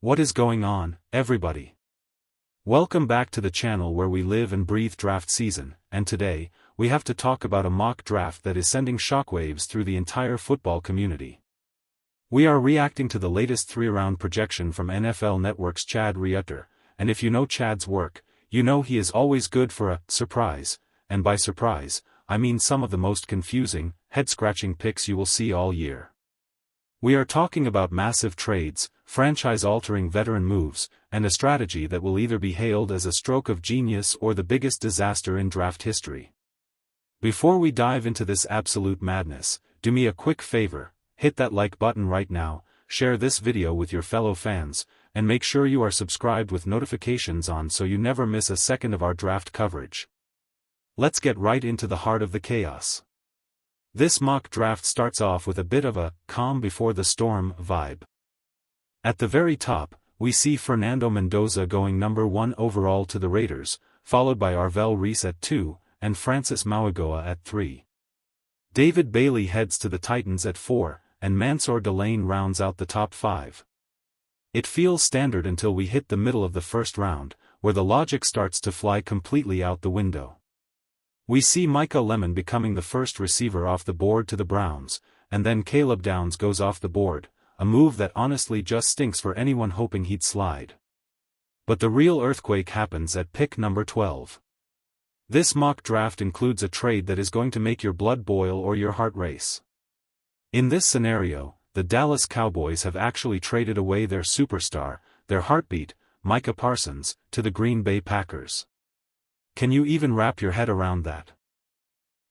What is going on, everybody? Welcome back to the channel where we live and breathe draft season, and today, we have to talk about a mock draft that is sending shockwaves through the entire football community. We are reacting to the latest 3-round projection from NFL Network's Chad Reuter, and if you know Chad's work, you know he is always good for a surprise, and by surprise, I mean some of the most confusing, head-scratching picks you will see all year. We are talking about massive trades, franchise-altering veteran moves, and a strategy that will either be hailed as a stroke of genius or the biggest disaster in draft history. Before we dive into this absolute madness, do me a quick favor, hit that like button right now, share this video with your fellow fans, and make sure you are subscribed with notifications on so you never miss a second of our draft coverage. Let's get right into the heart of the chaos. This mock draft starts off with a bit of a calm before the storm vibe. At the very top, we see Fernando Mendoza going number 1 overall to the Raiders, followed by Arvell Reese at 2, and Francis Mauigoa at 3. David Bailey heads to the Titans at 4, and Mansour Delane rounds out the top 5. It feels standard until we hit the middle of the first round, where the logic starts to fly completely out the window. We see Micah Lemon becoming the first receiver off the board to the Browns, and then Caleb Downs goes off the board, a move that honestly just stinks for anyone hoping he'd slide. But the real earthquake happens at pick number 12. This mock draft includes a trade that is going to make your blood boil or your heart race. In this scenario, the Dallas Cowboys have actually traded away their superstar, their heartbeat, Micah Parsons, to the Green Bay Packers. Can you even wrap your head around that?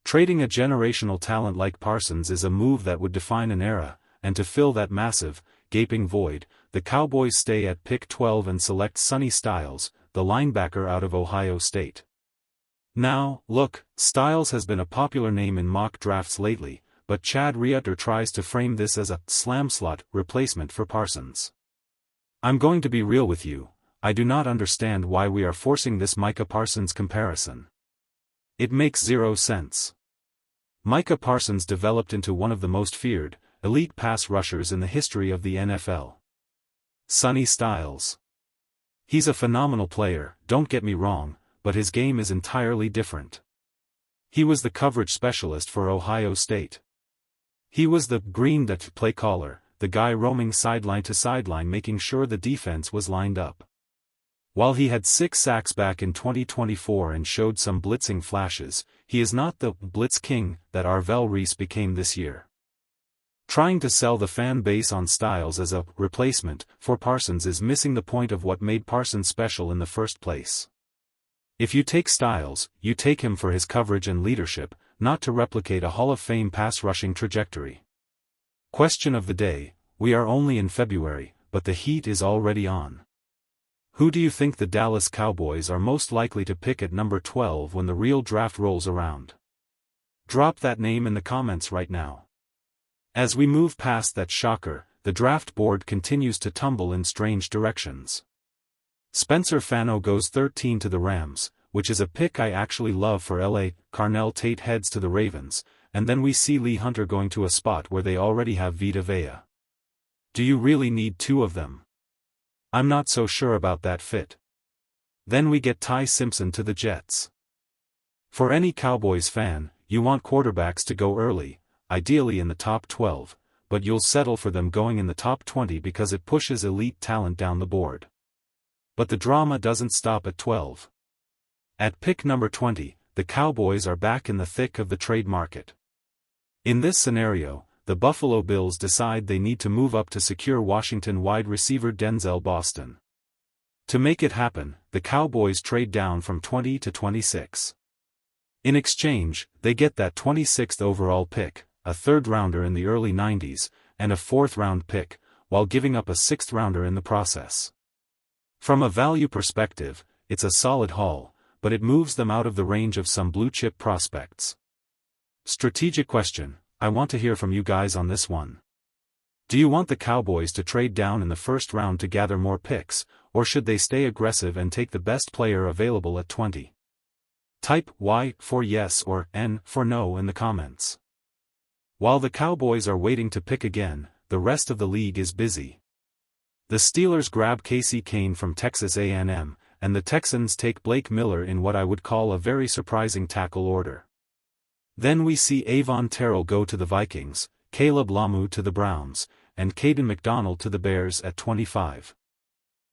Trading a generational talent like Parsons is a move that would define an era, and to fill that massive, gaping void, the Cowboys stay at pick 12 and select Sonny Styles, the linebacker out of Ohio State. Now, look, Styles has been a popular name in mock drafts lately, but Chad Reuter tries to frame this as a slam slot replacement for Parsons. I'm going to be real with you. I do not understand why we are forcing this Micah Parsons comparison. It makes zero sense. Micah Parsons developed into one of the most feared, elite pass rushers in the history of the NFL. Sonny Styles. He's a phenomenal player, don't get me wrong, but his game is entirely different. He was the coverage specialist for Ohio State. He was the green play caller, the guy roaming sideline to sideline making sure the defense was lined up. While he had 6 sacks back in 2024 and showed some blitzing flashes, he is not the blitz king that Arvell Reese became this year. Trying to sell the fan base on Styles as a replacement for Parsons is missing the point of what made Parsons special in the first place. If you take Styles, you take him for his coverage and leadership, not to replicate a Hall of Fame pass rushing trajectory. Question of the day: we are only in February, but the heat is already on. Who do you think the Dallas Cowboys are most likely to pick at number 12 when the real draft rolls around? Drop that name in the comments right now. As we move past that shocker, the draft board continues to tumble in strange directions. Spencer Fano goes 13 to the Rams, which is a pick I actually love for LA. Carnell Tate heads to the Ravens, and then we see Lee Hunter going to a spot where they already have Vita Vea. Do you really need 2 of them? I'm not so sure about that fit. Then we get Ty Simpson to the Jets. For any Cowboys fan, you want quarterbacks to go early, ideally in the top 12, but you'll settle for them going in the top 20 because it pushes elite talent down the board. But the drama doesn't stop at 12. At pick number 20, the Cowboys are back in the thick of the trade market. In this scenario, the Buffalo Bills decide they need to move up to secure Washington wide receiver Denzel Boston. To make it happen, the Cowboys trade down from 20 to 26. In exchange, they get that 26th overall pick, a 3rd rounder in the early 90s, and a 4th round pick, while giving up a 6th rounder in the process. From a value perspective, it's a solid haul, but it moves them out of the range of some blue-chip prospects. Strategic question: I want to hear from you guys on this one. Do you want the Cowboys to trade down in the first round to gather more picks, or should they stay aggressive and take the best player available at 20? Type Y for yes or N for no in the comments. While the Cowboys are waiting to pick again, the rest of the league is busy. The Steelers grab Casey Kane from Texas A&M, and the Texans take Blake Miller in what I would call a very surprising tackle order. Then we see Avon Terrell go to the Vikings, Caleb Lamu to the Browns, and Caden McDonald to the Bears at 25.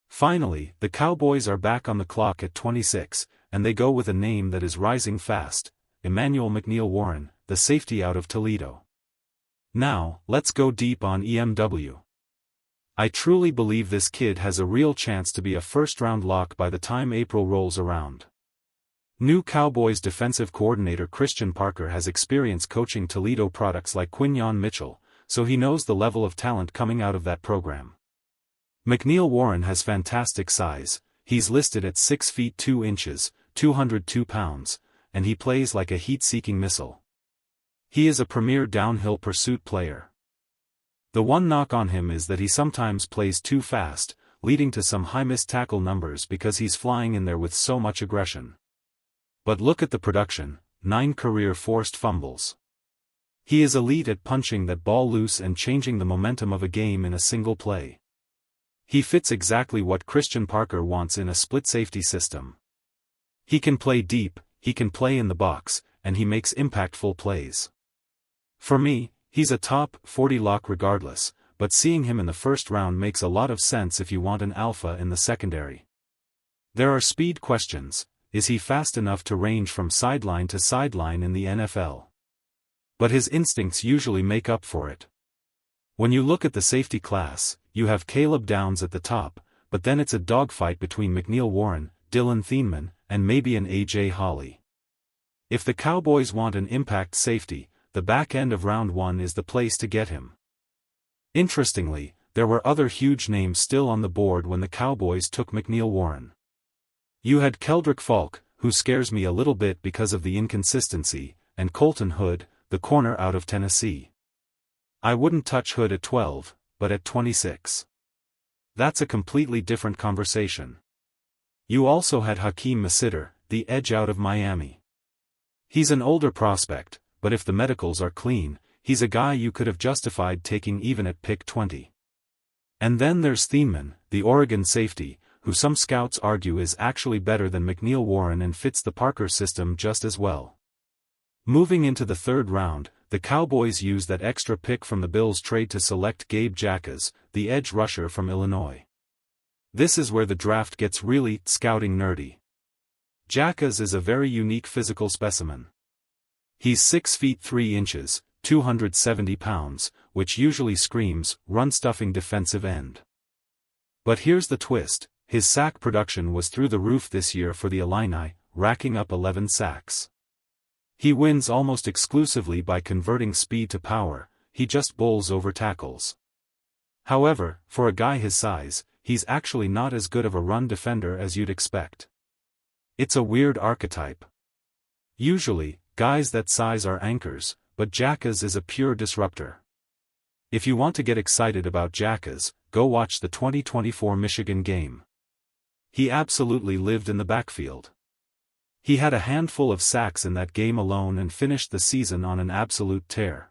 Finally, the Cowboys are back on the clock at 26, and they go with a name that is rising fast, Emanuel McNeel-Warren, the safety out of Toledo. Now, let's go deep on EMW. I truly believe this kid has a real chance to be a first-round lock by the time April rolls around. New Cowboys defensive coordinator Christian Parker has experience coaching Toledo products like Quinyon Mitchell, so he knows the level of talent coming out of that program. McNeel-Warren has fantastic size. He's listed at 6 feet 2 inches, 202 pounds, and he plays like a heat-seeking missile. He is a premier downhill pursuit player. The one knock on him is that he sometimes plays too fast, leading to some high missed tackle numbers because he's flying in there with so much aggression. But look at the production, 9 career forced fumbles. He is elite at punching that ball loose and changing the momentum of a game in a single play. He fits exactly what Christian Parker wants in a split safety system. He can play deep, he can play in the box, and he makes impactful plays. For me, he's a top 40 lock regardless, but seeing him in the first round makes a lot of sense if you want an alpha in the secondary. There are speed questions. Is he fast enough to range from sideline to sideline in the NFL? But his instincts usually make up for it. When you look at the safety class, you have Caleb Downs at the top, but then it's a dogfight between McNeel-Warren, Dylan Thieneman, and maybe an A.J. Hawley. If the Cowboys want an impact safety, the back end of round 1 is the place to get him. Interestingly, there were other huge names still on the board when the Cowboys took McNeel-Warren. You had Keldrick Falk, who scares me a little bit because of the inconsistency, and Colton Hood, the corner out of Tennessee. I wouldn't touch Hood at 12, but at 26. That's a completely different conversation. You also had Hakeem Masitter, the edge out of Miami. He's an older prospect, but if the medicals are clean, he's a guy you could have justified taking even at pick 20. And then there's Thieneman, the Oregon safety, who some scouts argue is actually better than McNeel-Warren and fits the Parker system just as well. Moving into the third round, the Cowboys use that extra pick from the Bills trade to select Gabe Jacas, the edge rusher from Illinois. This is where the draft gets really scouting nerdy. Jacas is a very unique physical specimen. He's 6 feet 3 inches, 270 pounds, which usually screams run-stuffing defensive end. But here's the twist, his sack production was through the roof this year for the Illini, racking up 11 sacks. He wins almost exclusively by converting speed to power, he just bowls over tackles. However, for a guy his size, he's actually not as good of a run defender as you'd expect. It's a weird archetype. Usually, guys that size are anchors, but Jacas is a pure disruptor. If you want to get excited about Jacas, go watch the 2024 Michigan game. He absolutely lived in the backfield. He had a handful of sacks in that game alone and finished the season on an absolute tear.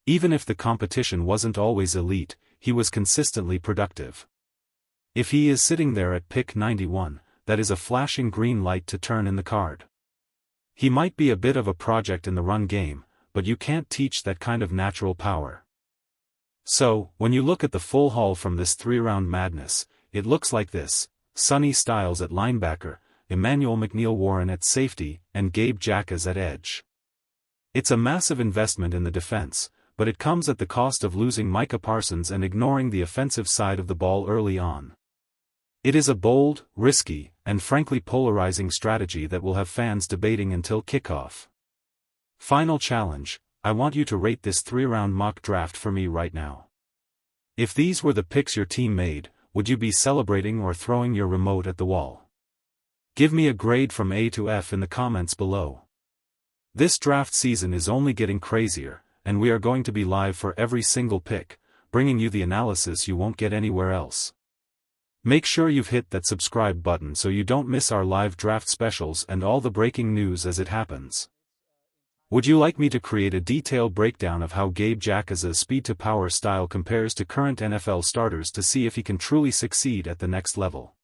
Even if the competition wasn't always elite, he was consistently productive. If he is sitting there at pick 91, that is a flashing green light to turn in the card. He might be a bit of a project in the run game, but you can't teach that kind of natural power. So, when you look at the full haul from this 3-round madness, it looks like this: Sonny Styles at linebacker, Emanuel McNeel-Warren at safety, and Gabe Jacas at edge. It's a massive investment in the defense, but it comes at the cost of losing Micah Parsons and ignoring the offensive side of the ball early on. It is a bold, risky, and frankly polarizing strategy that will have fans debating until kickoff. Final challenge: I want you to rate this 3-round mock draft for me right now. If these were the picks your team made, would you be celebrating or throwing your remote at the wall? Give me a grade from A to F in the comments below. This draft season is only getting crazier, and we are going to be live for every single pick, bringing you the analysis you won't get anywhere else. Make sure you've hit that subscribe button so you don't miss our live draft specials and all the breaking news as it happens. Would you like me to create a detailed breakdown of how Gabe Jacka's speed-to-power style compares to current NFL starters to see if he can truly succeed at the next level?